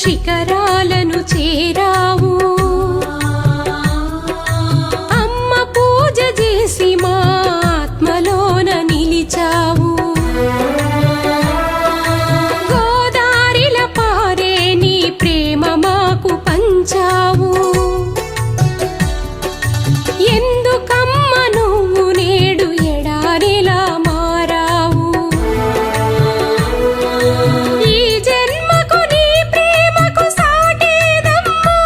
శిఖరాలను చేరావు. అమ్మ పూజ చేసి మా ఆత్మలోన నిలిచావు. గోదారిల పారే నీ ప్రేమ మాకు పంచావు. ఎందుకమ్మ నువ్వు నేడు ఎడారిలా మారావు. ఈ జన్మకు నీ ప్రేమకు సాటేదమ్మా.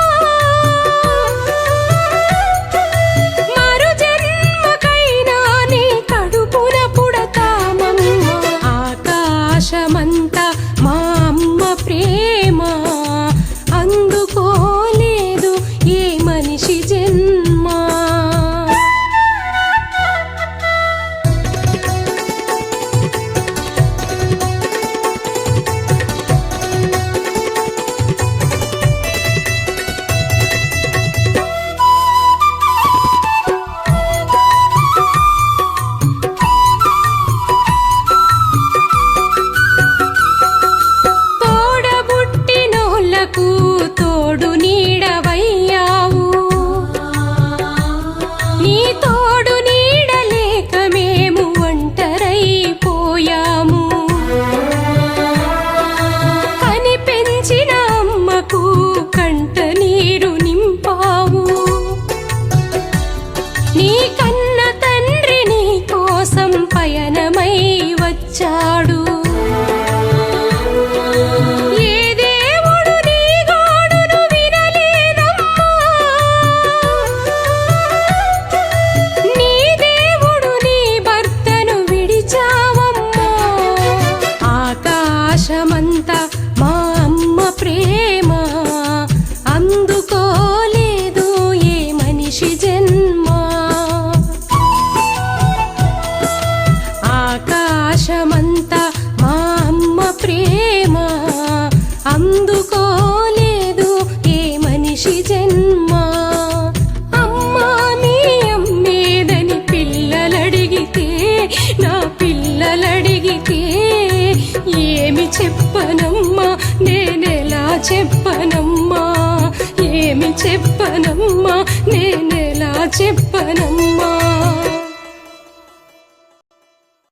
మరు జన్మకైనా నీ కడుపున పుడతామమ్మా. ఆకాశమంతా మా అమ్మ ప్రేమ అందుకోలేదు ఏ మనిషి జన్మ. తోడబుట్టినోళ్లకు తోడు నీడవయ్యావు. నీ తోడు నీడలేక మేము ఒంటరైపోయాము. కని పెంచిన అమ్మకు కంట నీరు నింపావు. నీ కన్న తండ్రి నీ కోసం పయనమై వచ్చాడు. ఏ దేవుడు నీ గోడును వినలేదమ్మా. నీ దేవుడు నీ భర్తను విడిచావమ్మా. ఆకాశమంతా మా అమ్మ ప్రేమ అందుకోలేదు ఏ మనిషి జన్మ. ఆకాశమంతా మా అమ్మ ప్రేమ అందుకోలేదు ఏ మనిషి జన్మ. అమ్మా నీ అమ్మేదని పిల్లలడిగితే నా పిల్లలడిగితే ఏమి చెప్పనమ్మా నేనెలా చెప్పనమ్మా. ఏమి చెప్పనమ్మా నేనెలా చెప్పనమ్మా.